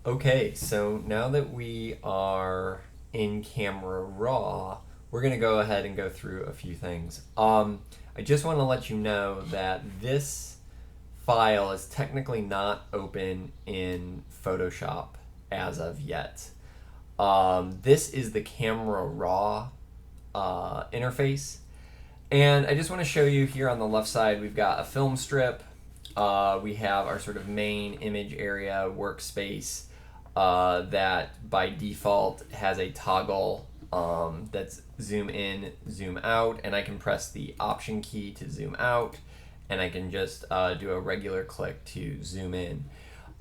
Okay, so now that we are in camera raw, we're going to go ahead and go through a few things. I just want to let you know that this file is technically not open in Photoshop as of yet. This is the camera raw interface. And I just want to show you here on the left side, we've got a film strip. We have our sort of main image area workspace that by default has a toggle that's zoom in, zoom out, and I can press the option key to zoom out, and I can just do a regular click to zoom in.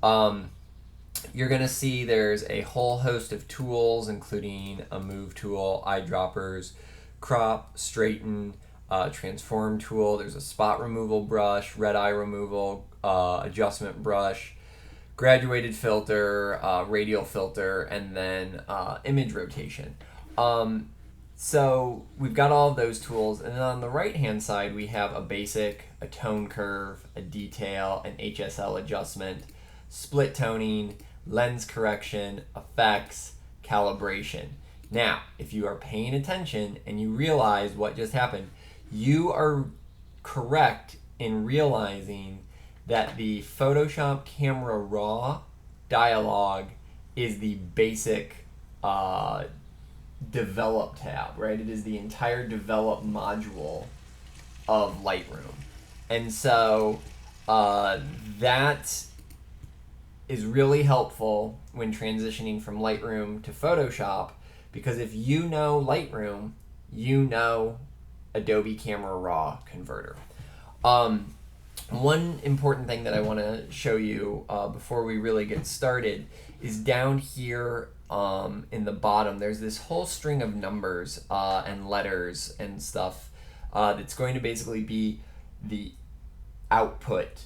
You're going to see there's a whole host of tools, including a move tool, eyedroppers, crop, straighten, transform tool. There's a spot removal brush, red eye removal, adjustment brush, graduated filter, radial filter, and then image rotation. So we've got all of those tools, and then on the right hand side we have a basic, a tone curve, a detail, an HSL adjustment, split toning, lens correction, effects, calibration. Now, if you are paying attention and you realize what just happened, you are correct in realizing that the Photoshop Camera Raw dialog is the basic Develop tab, right? It is the entire Develop module of Lightroom. And so that is really helpful when transitioning from Lightroom to Photoshop, because if you know Lightroom, you know Adobe Camera Raw Converter. One important thing that I want to show you before we really get started is down here in the bottom, there's this whole string of numbers and letters and stuff that's going to basically be the output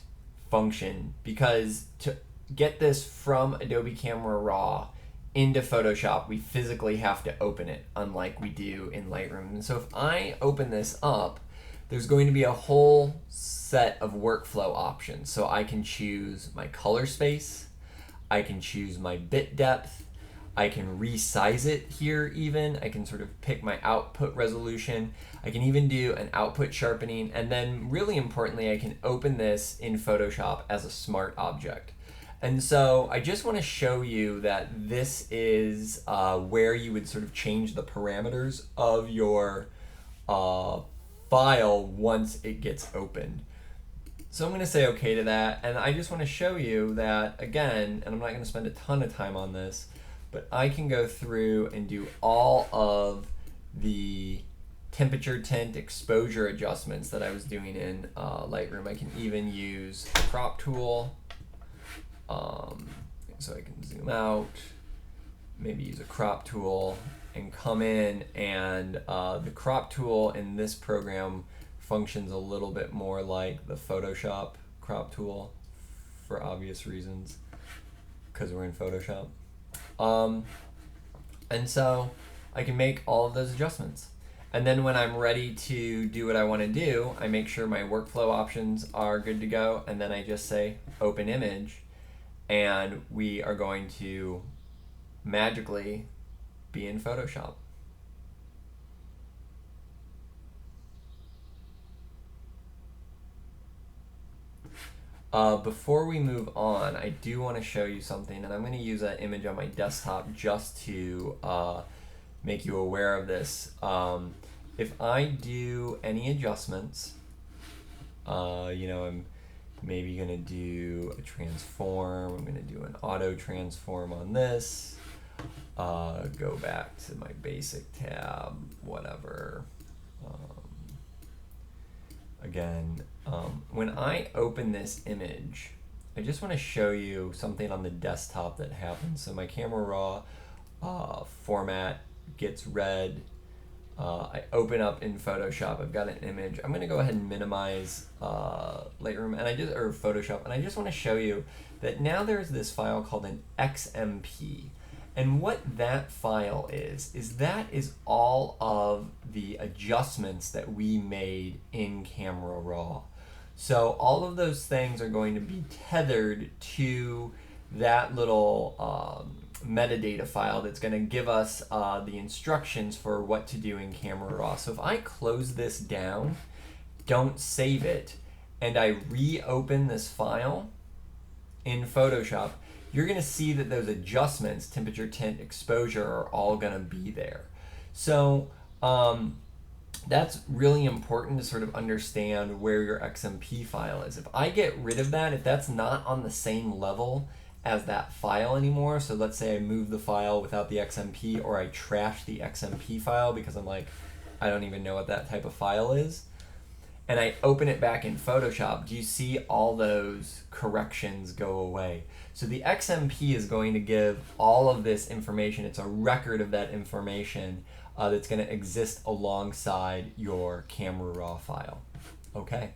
function, because to get this from Adobe Camera Raw into Photoshop, we physically have to open it, unlike we do in Lightroom. And so if I open this up, there's going to be a whole set of workflow options. So I can choose my color space, I can choose my bit depth, I can resize it here even, I can sort of pick my output resolution, I can even do an output sharpening, and then really importantly, I can open this in Photoshop as a smart object. And so I just want to show you that this is where you would sort of change the parameters of your file once it gets opened. So I'm going to say okay to that, and I just want to show you that again, and I'm not going to spend a ton of time on this, but I can go through and do all of the temperature, tint, exposure adjustments that I was doing in Lightroom. I can even use the crop tool. So I can zoom out, maybe use a crop tool, and come in, and the crop tool in this program functions a little bit more like the Photoshop crop tool for obvious reasons, because we're in Photoshop. And so I can make all of those adjustments. And then when I'm ready to do what I want to do, I make sure my workflow options are good to go, and then I just say open image, and we are going to magically be in Photoshop. Before we move on, I do want to show you something, and I'm going to use that image on my desktop just to make you aware of this. If I do any adjustments, I'm maybe going to do a transform, I'm going to do an auto transform on this, go back to my basic tab, whatever. Again, when I open this image, I just want to show you something on the desktop that happens. So my Camera Raw format gets red. I open up in Photoshop, I've got an image. I'm going to go ahead and minimize Lightroom or Photoshop, and I just want to show you that now there's this file called an XMP. And what that file is that is all of the adjustments that we made in Camera Raw. So all of those things are going to be tethered to that little metadata file that's going to give us the instructions for what to do in Camera Raw. So if I close this down, don't save it, and I reopen this file in Photoshop, you're going to see that those adjustments, temperature, tint, exposure, are all going to be there. So that's really important to sort of understand where your XMP file is. If I get rid of that, if that's not on the same level as that file anymore, so let's say I move the file without the XMP, or I trash the XMP file because I'm like, I don't even know what that type of file is, and I open it back in Photoshop, do you see all those corrections go away? So the XMP is going to give all of this information. It's a record of that information that's going to exist alongside your Camera Raw file. Okay.